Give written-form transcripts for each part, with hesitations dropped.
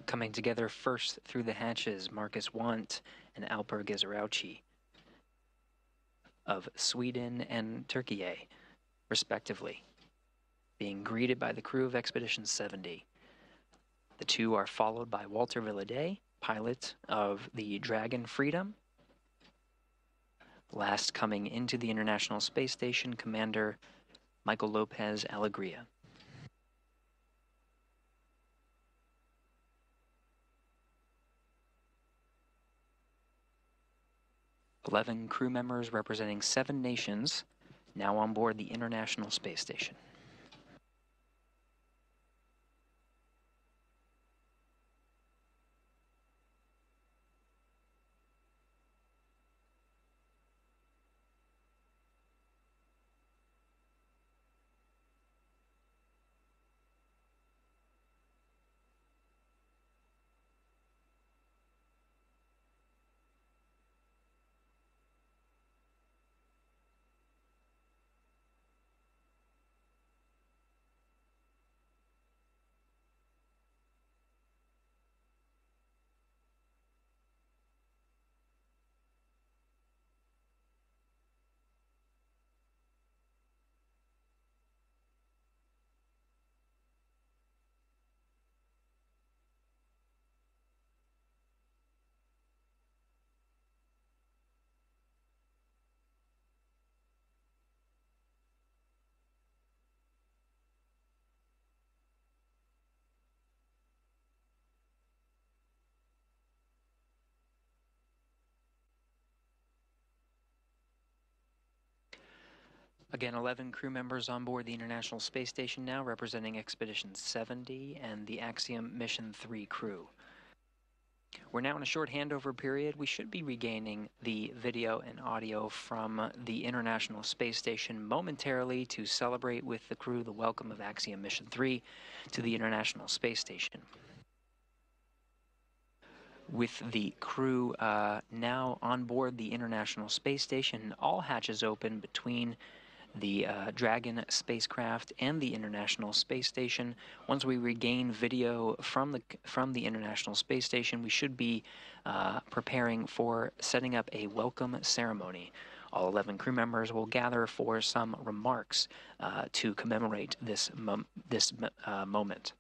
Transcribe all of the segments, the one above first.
Coming together first through the hatches, Marcus Want and Alper Gezeravci of Sweden and Turkey, respectively, being greeted by the crew of Expedition 70. The two are followed by Walter Villaday, pilot of the Dragon Freedom. Last coming into the International Space Station, Commander Michael Lopez Alegria. "11 crew members representing 7 nations now on board the International Space Station. Again, 11 crew members on board the International Space Station now, representing Expedition 70 and the Axiom Mission 3 crew. We're now in a short handover period. We should be regaining the video and audio from the International Space Station momentarily to celebrate with the crew the welcome of Axiom Mission 3 to the International Space Station. With the crew now on board the International Space Station, all hatches open between the Dragon spacecraft and the International Space Station. Once we regain video from the International Space Station, we should be preparing for setting up a welcome ceremony. All 11 crew members will gather for some remarks to commemorate this moment.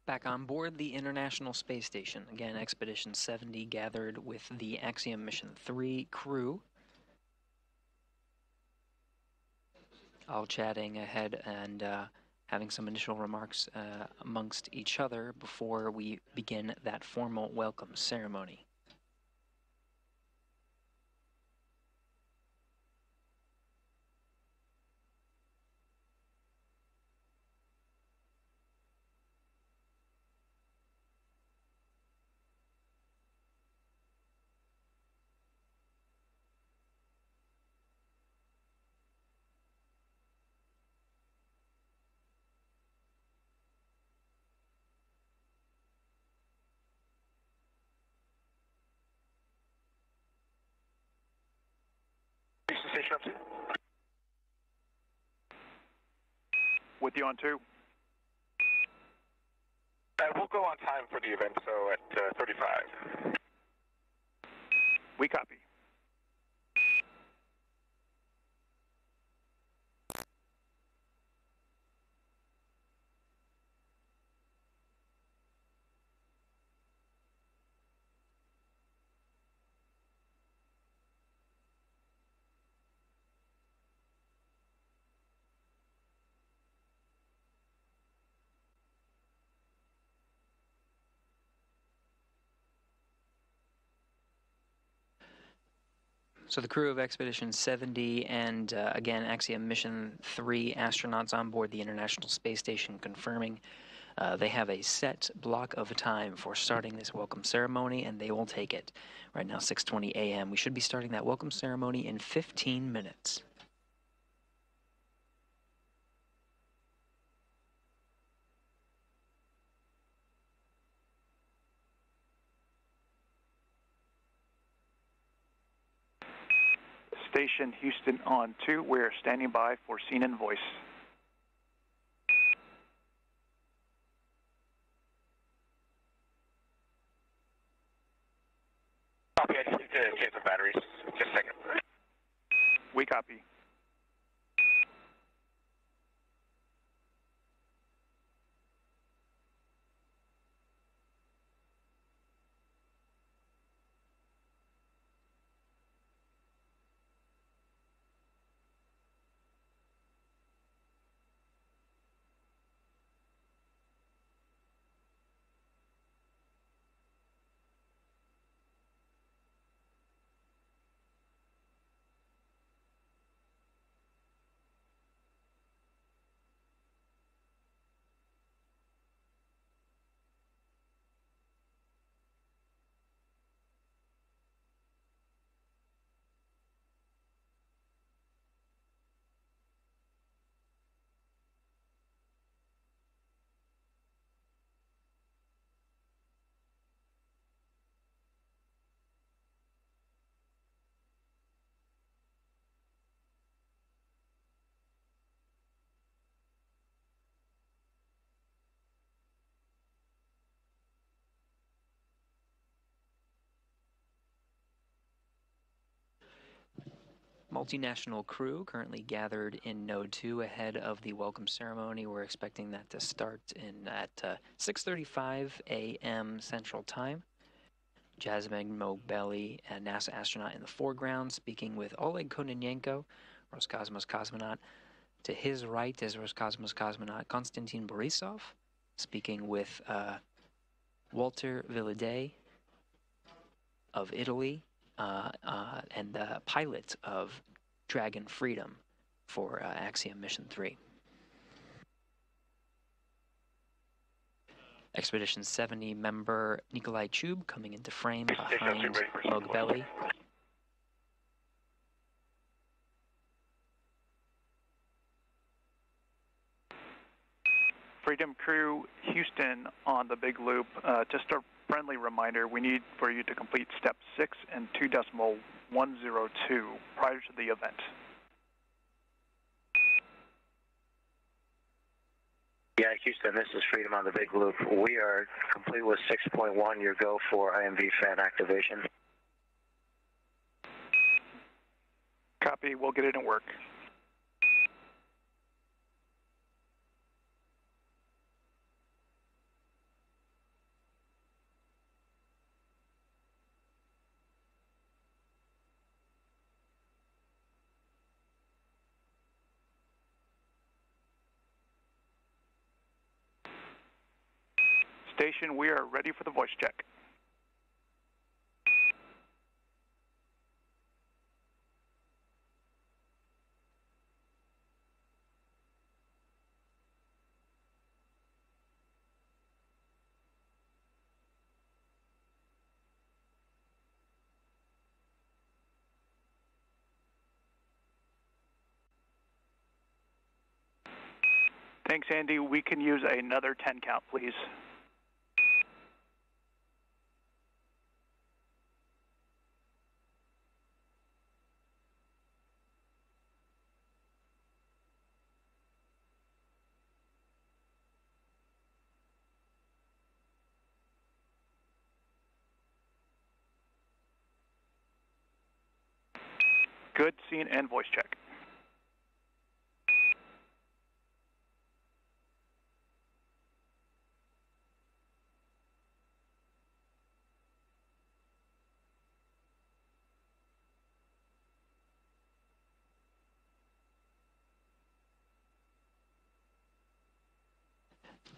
Back on board the International Space Station, again, Expedition 70 gathered with the Axiom Mission 3 crew, all chatting ahead and having some initial remarks amongst each other before we begin that formal welcome ceremony. Station up to? With you on 2. We'll go on time for the event, so at 35. We copy. So the crew of Expedition 70 and, again, Axiom Mission 3 astronauts on board the International Space Station confirming they have a set block of time for starting this welcome ceremony, and they will take it. Right now, 6:20 a.m. We should be starting that welcome ceremony in 15 minutes. Station Houston on 2. We're standing by for scene and voice. Copy, I just need to change the batteries. Just a second. We copy. Multinational crew currently gathered in Node 2 ahead of the welcome ceremony. We're expecting that to start at 6:35 a.m. Central Time. Jasmine Moghbeli, a NASA astronaut in the foreground, speaking with Oleg Kononenko, Roscosmos cosmonaut. To his right is Roscosmos cosmonaut Konstantin Borisov, speaking with Walter Villiday of Italy, and the pilot of Dragon Freedom for Axiom Mission 3. Expedition 70 member Nikolai Chub coming into frame behind Moghbeli. Freedom crew, Houston on the big loop. Just a friendly reminder, we need for you to complete step 6 and 2.102 prior to the event. Yeah, Houston, this is Freedom on the big loop. We are complete with 6.1, your go for IMV fan activation. Copy, we'll get it in work. Station, we are ready for the voice check. Thanks, Andy. We can use another 10 count, please. Good, scene and voice check.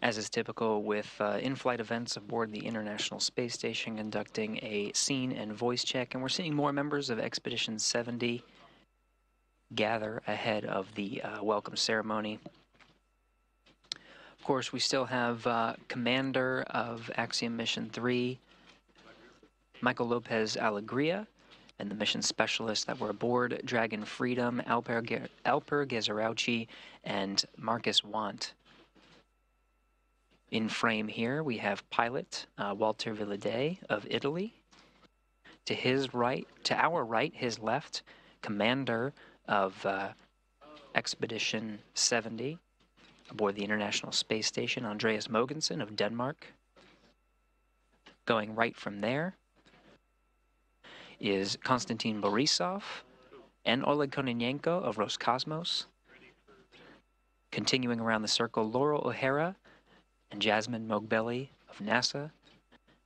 As is typical with in-flight events aboard the International Space Station, conducting a scene and voice check, and we're seeing more members of Expedition 70 gather ahead of the welcome ceremony. Of course, we still have Commander of Axiom Mission 3, Michael Lopez Alegria, and the mission specialists that were aboard, Dragon Freedom, Alper Gezeravci, and Marcus Want. In frame here, we have pilot Walter Villade of Italy. To our right, his left, commander of Expedition 70 aboard the International Space Station, Andreas Mogensen of Denmark. Going right from there is Konstantin Borisov and Oleg Kononenko of Roscosmos. Continuing around the circle, Laurel O'Hara and Jasmine Mogbelli of NASA,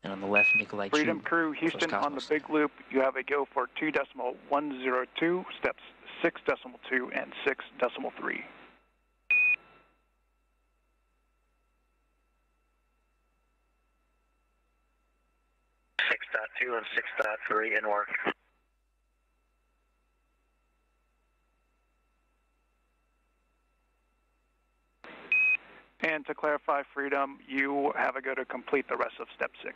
and on the left, Nikolai Freedom Chu, Crew, Houston on the big loop. You have a go for 2.102, steps 6.2 and 6.3. 6.2 and 6.3 in work. And to clarify, Freedom, you have a go to complete the rest of step 6.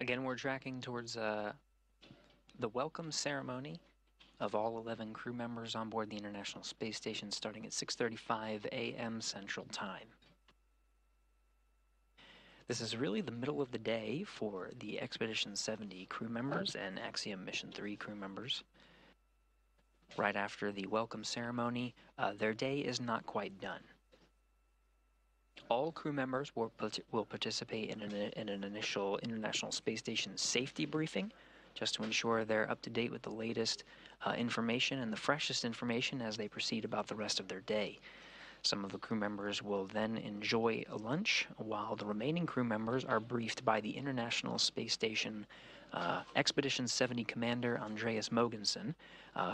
Again, we're tracking towards the welcome ceremony of all 11 crew members on board the International Space Station, starting at 6:35 a.m. Central Time. This is really the middle of the day for the Expedition 70 crew members and Axiom Mission 3 crew members. Right after the welcome ceremony, their day is not quite done. All crew members will participate in an initial International Space Station safety briefing, just to ensure they're up to date with the latest information and the freshest information as they proceed about the rest of their day. Some of the crew members will then enjoy a lunch, while the remaining crew members are briefed by the International Space Station Expedition 70 Commander Andreas Mogensen,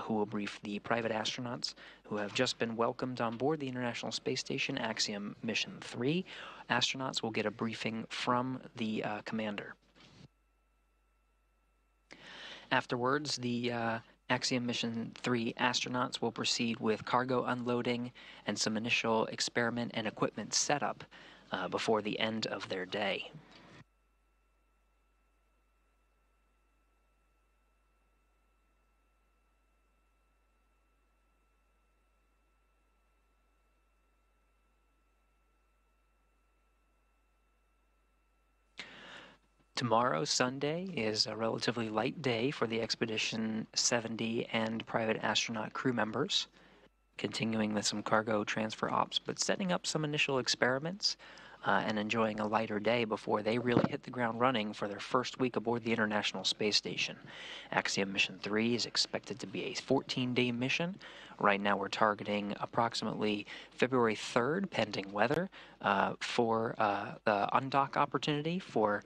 who will brief the private astronauts who have just been welcomed on board the International Space Station Axiom Mission 3. Astronauts will get a briefing from the commander. Afterwards, the Axiom Mission 3 astronauts will proceed with cargo unloading and some initial experiment and equipment setup before the end of their day. Tomorrow, Sunday, is a relatively light day for the Expedition 70 and private astronaut crew members, continuing with some cargo transfer ops, but setting up some initial experiments and enjoying a lighter day before they really hit the ground running for their first week aboard the International Space Station. Axiom Mission 3 is expected to be a 14-day mission. Right now we're targeting approximately February 3rd, pending weather, for the undock opportunity for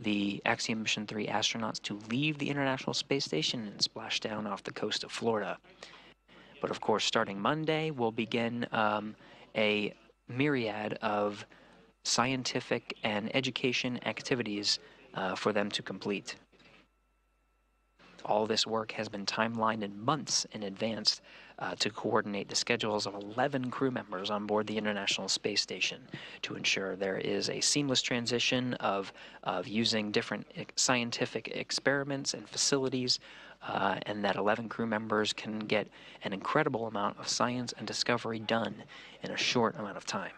the Axiom Mission 3 astronauts to leave the International Space Station and splash down off the coast of Florida. But of course, starting Monday, we'll begin a myriad of scientific and education activities for them to complete. All this work has been timelined in months in advance to coordinate the schedules of 11 crew members on board the International Space Station to ensure there is a seamless transition of using different scientific experiments and facilities, and that 11 crew members can get an incredible amount of science and discovery done in a short amount of time.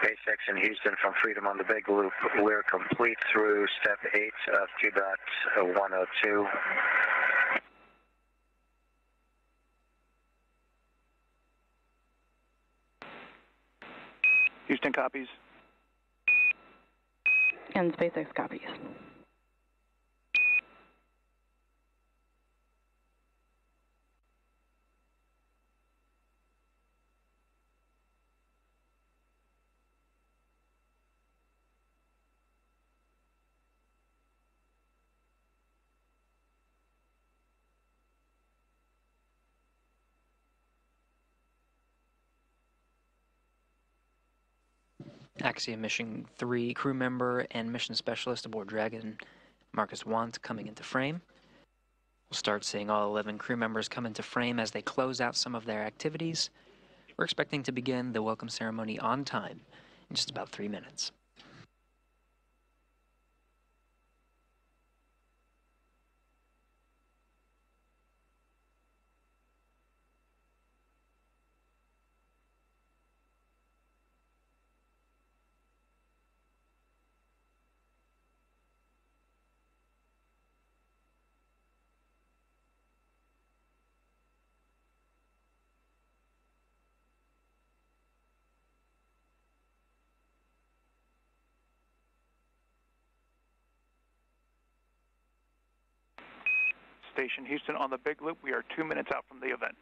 SpaceX in Houston from Freedom on the Big Loop. We're complete through step 8 of 2.102. Houston copies. And SpaceX copies. Axiom Mission 3 crew member and mission specialist aboard Dragon, Marcus Want, coming into frame. We'll start seeing all 11 crew members come into frame as they close out some of their activities. We're expecting to begin the welcome ceremony on time in just about 3 minutes. Station Houston on the Big Loop. We are 2 minutes out from the event.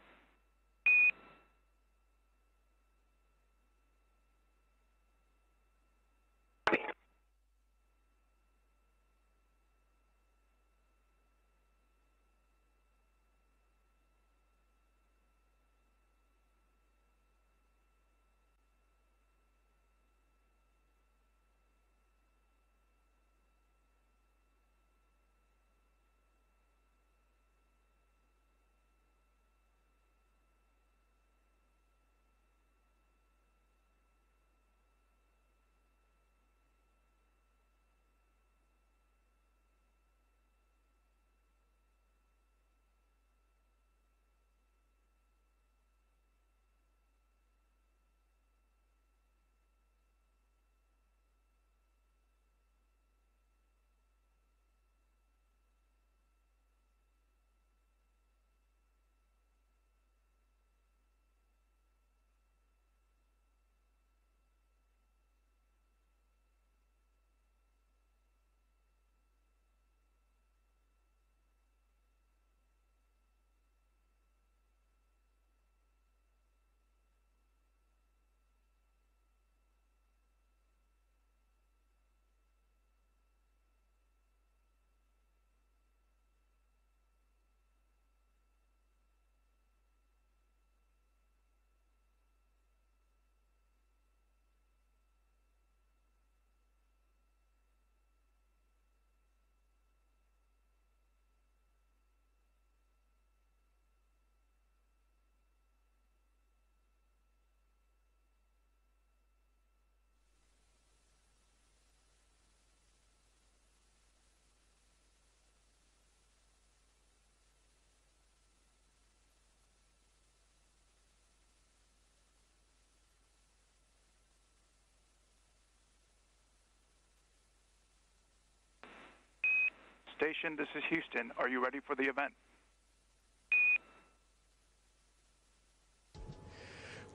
Station, this is Houston. Are you ready for the event?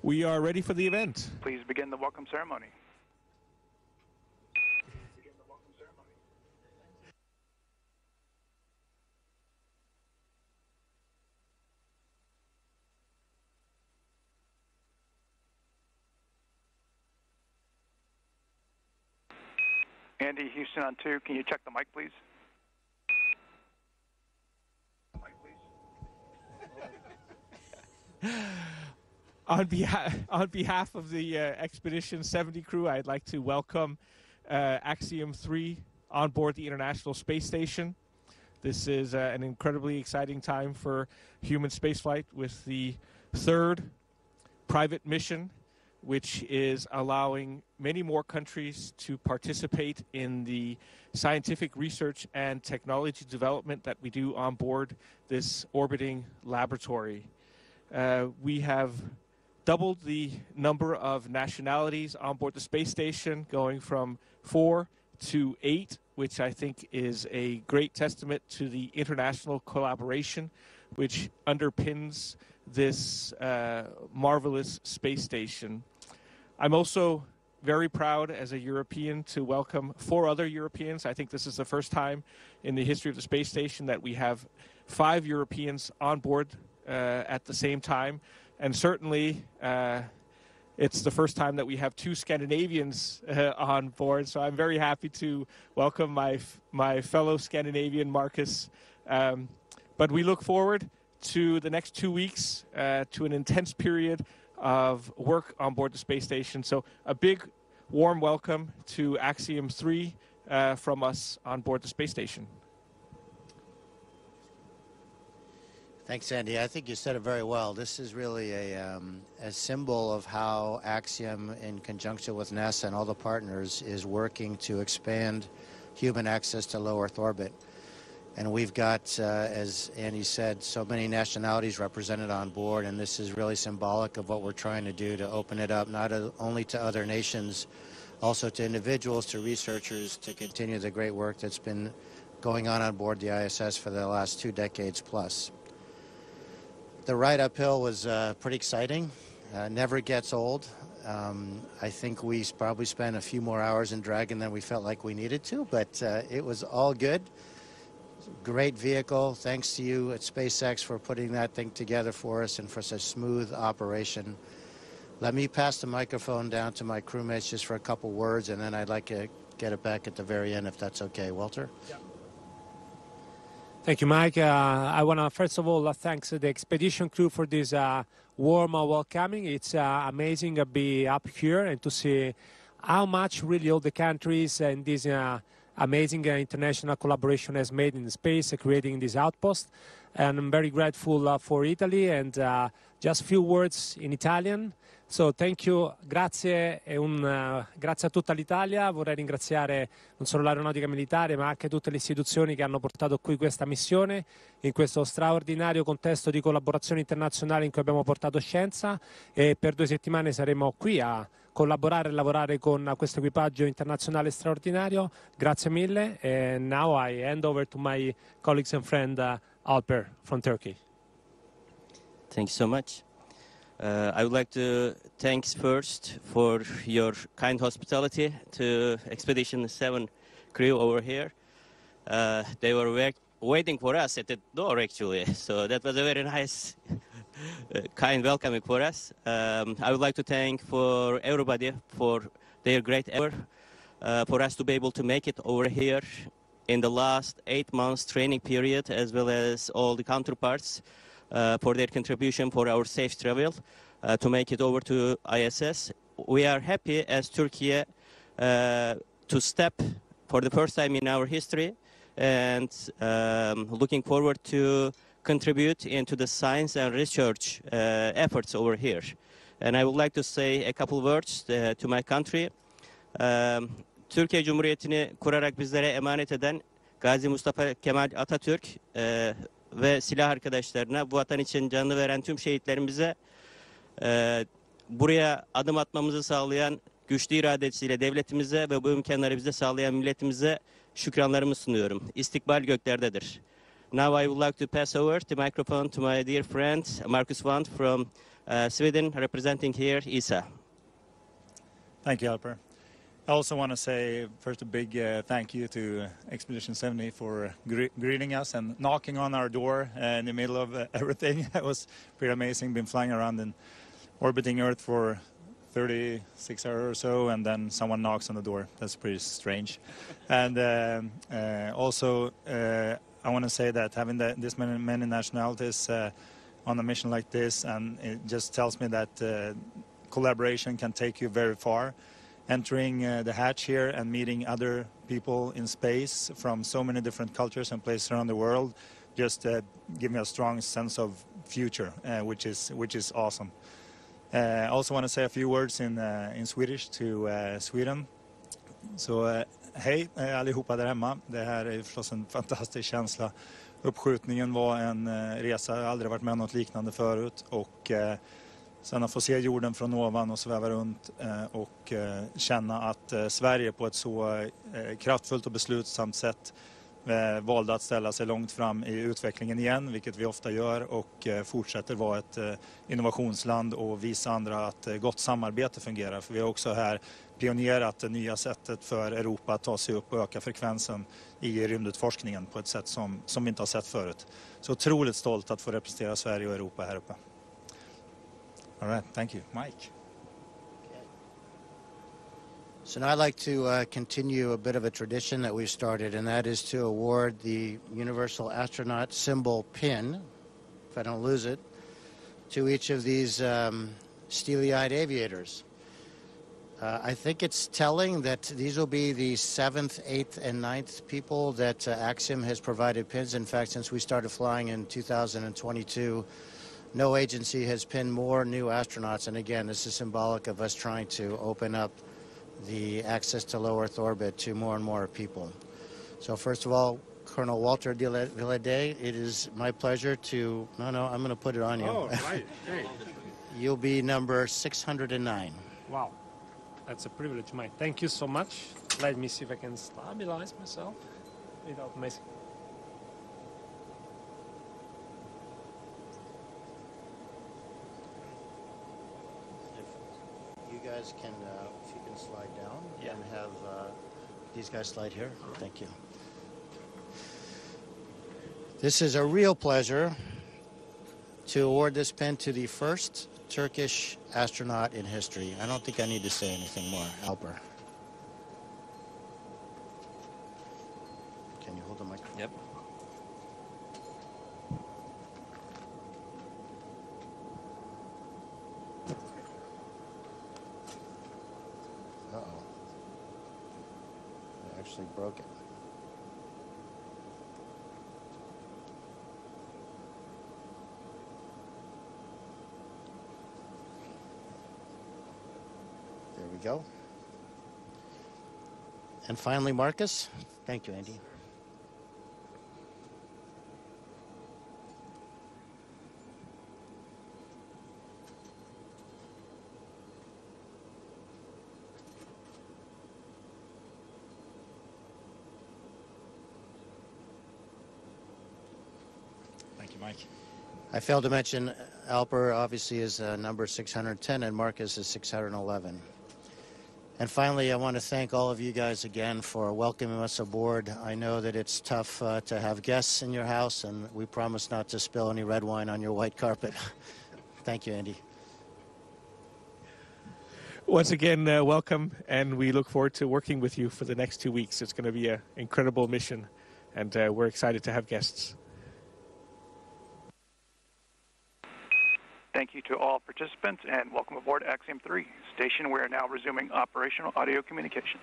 We are ready for the event. Please begin the welcome ceremony. Andy, Houston on 2. Can you check the mic, please? On behalf of the Expedition 70 crew, I'd like to welcome Axiom 3 on board the International Space Station. This is an incredibly exciting time for human spaceflight with the third private mission, which is allowing many more countries to participate in the scientific research and technology development that we do on board this orbiting laboratory. We have doubled the number of nationalities on board the space station, going from 4 to 8, which I think is a great testament to the international collaboration which underpins this marvelous space station. I'm also very proud as a European to welcome 4 other Europeans. I think this is the first time in the history of the space station that we have 5 Europeans on board at the same time. And certainly it's the first time that we have 2 Scandinavians on board. So I'm very happy to welcome my fellow Scandinavian, Marcus. But we look forward to the next 2 weeks, to an intense period of work on board the space station. So a big warm welcome to Axiom 3 from us on board the space station. Thanks, Andy. I think you said it very well. This is really a symbol of how Axiom, in conjunction with NASA and all the partners, is working to expand human access to low Earth orbit. And we've got, as Andy said, so many nationalities represented on board, and this is really symbolic of what we're trying to do to open it up not only to other nations, also to individuals, to researchers, to continue the great work that's been going on board the ISS for the last 2 decades plus. The ride uphill was pretty exciting. Never gets old. I think we probably spent a few more hours in Dragon than we felt like we needed to, but it was all good. Great vehicle. Thanks to you at SpaceX for putting that thing together for us and for such smooth operation. Let me pass the microphone down to my crewmates just for a couple words, and then I'd like to get it back at the very end if that's okay. Walter? Yeah. Thank you, Mike. I want to first of all thank the expedition crew for this warm welcoming. It's amazing to be up here and to see how much really all the countries and this amazing international collaboration has made in space, creating this outpost. And I'm very grateful for Italy, and just a few words in Italian. So thank you, grazie grazie a tutta l'Italia. Vorrei ringraziare non solo l'aeronautica militare ma anche tutte le istituzioni che hanno portato qui questa missione, in questo straordinario contesto di collaborazione internazionale in cui abbiamo portato scienza, e per 2 settimane saremo qui a collaborare e lavorare con questo equipaggio internazionale straordinario. Grazie mille, and now I hand over to my colleagues and friend Alper from Turkey. Thank you so much. I would like to thank first for your kind hospitality to Expedition 7 crew over here. They were waiting for us at the door, actually, so that was a very nice, kind welcoming for us. I would like to thank for everybody for their great effort for us to be able to make it over here in the last 8 months training period, as well as all the counterparts for their contribution for our safe travel to make it over to ISS. We are happy as Turkey to step for the first time in our history, and looking forward to contribute into the science and research efforts over here. And I would like to say a couple words to my country. Türkiye Cumhuriyeti'ni kurarak bizlere emanet eden Gazi Mustafa Kemal Atatürk ve silah arkadaşlarına, bu vatan için canını veren tüm şehitlerimize, buraya adım atmamızı sağlayan güçlü iradesiyle devletimize ve bu imkanları bize sağlayan milletimize şükranlarımı sunuyorum. İstikbal göklerdedir. Now I would like to pass over the microphone to my dear friend Marcus Wandt from Sweden, representing here ESA. Thank you, Alper. I also want to say first a big thank you to Expedition 70 for greeting us and knocking on our door in the middle of everything. It was pretty amazing. Been flying around and orbiting Earth for 36 hours or so, and then someone knocks on the door. That's pretty strange. And also, I want to say that having this many nationalities on a mission like this, and it just tells me that collaboration can take you very far. Entering the hatch here and meeting other people in space from so many different cultures and places around the world just give me a strong sense of future, which is awesome. I also want to say a few words in Swedish to Sweden. Så hej allihopa där hemma. Det här är förstås en fantastisk känsla. Uppskjutningen var en resa, jag har aldrig varit med om något liknande förut, och sen att få se jorden från ovan och sväva runt och känna att Sverige på ett så kraftfullt och beslutsamt sätt valde att ställa sig långt fram i utvecklingen igen, vilket vi ofta gör, och fortsätter vara ett innovationsland och visa andra att gott samarbete fungerar. För vi har också här pionerat det nya sättet för Europa att ta sig upp och öka frekvensen i rymdutforskningen på ett sätt som vi inte har sett förut. Så otroligt stolt att få representera Sverige och Europa här uppe. All right, thank you. Mike. So now I'd like to continue a bit of a tradition that we've started, and that is to award the Universal Astronaut Symbol pin, if I don't lose it, to each of these steely-eyed aviators. I think it's telling that these will be the 7th, 8th, and 9th people that Axiom has provided pins. In fact, since we started flying in 2022, no agency has pinned more new astronauts. And again, this is symbolic of us trying to open up the access to low Earth orbit to more and more people. So first of all, Colonel Walter Villadé, it is my pleasure to, I'm going to put it on you. Oh, right. Great. You'll be number 609. Wow. That's a privilege, Mike. Thank you so much. Let me see if I can stabilize myself without messing. If you guys can, if you can slide down and have these guys slide here. Thank you. This is a real pleasure to award this pin to the first Turkish astronaut in history. I don't think I need to say anything more. Alper. Can you hold the microphone? Yep. Uh-oh. I actually broke it. There we go. And finally, Marcus. Thank you, Andy. Thank you, Mike. I failed to mention Alper obviously is number 610 and Marcus is 611. And finally, I want to thank all of you guys again for welcoming us aboard. I know that it's tough to have guests in your house, and we promise not to spill any red wine on your white carpet. Thank you, Andy. Once again, welcome, and we look forward to working with you for the next 2 weeks. It's going to be an incredible mission, and we're excited to have guests. Thank you to all participants, and welcome aboard Axiom 3 station. We are now resuming operational audio communications.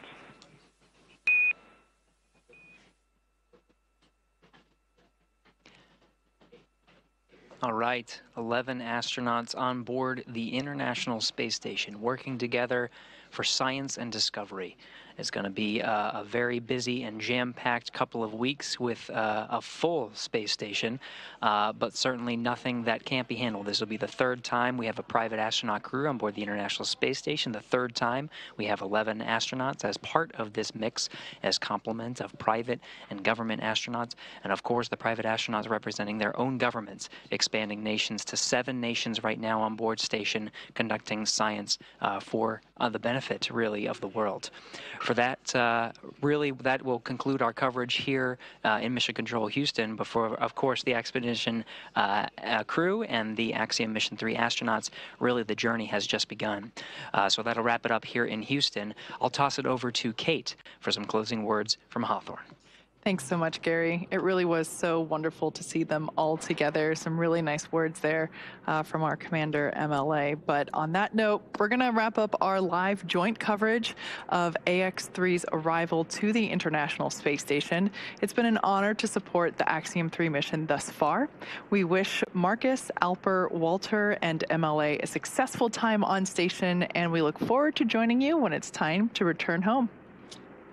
All right, 11 astronauts on board the International Space Station working together for science and discovery. It's going to be a very busy and jam-packed couple of weeks with a full space station, but certainly nothing that can't be handled. This will be the third time we have a private astronaut crew on board the International Space Station, the third time we have 11 astronauts as part of this mix as complement of private and government astronauts, and of course the private astronauts representing their own governments, expanding nations to 7 nations right now on board station conducting science for the benefit, really, of the world. For that, really, that will conclude our coverage here in Mission Control Houston. Before, of course, the expedition crew and the Axiom Mission 3 astronauts, really the journey has just begun. So that'll wrap it up here in Houston. I'll toss it over to Kate for some closing words from Hawthorne. Thanks so much, Gary. It really was so wonderful to see them all together. Some really nice words there from our commander, MLA. But on that note, we're going to wrap up our live joint coverage of AX-3's arrival to the International Space Station. It's been an honor to support the Axiom 3 mission thus far. We wish Marcus, Alper, Walter, and MLA a successful time on station, and we look forward to joining you when it's time to return home.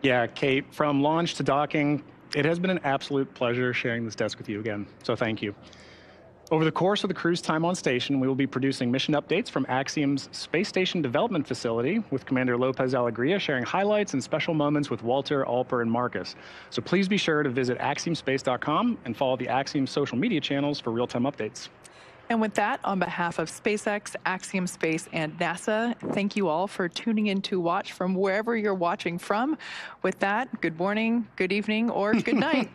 Yeah, Kate, from launch to docking, it has been an absolute pleasure sharing this desk with you again, so thank you. Over the course of the crew's time on station, we will be producing mission updates from Axiom's Space Station Development Facility, with Commander Lopez Alegria sharing highlights and special moments with Walter, Alper, and Marcus. So please be sure to visit axiomspace.com and follow the Axiom social media channels for real-time updates. And with that, on behalf of SpaceX, Axiom Space, and NASA, thank you all for tuning in to watch from wherever you're watching from. With that, good morning, good evening, or good night.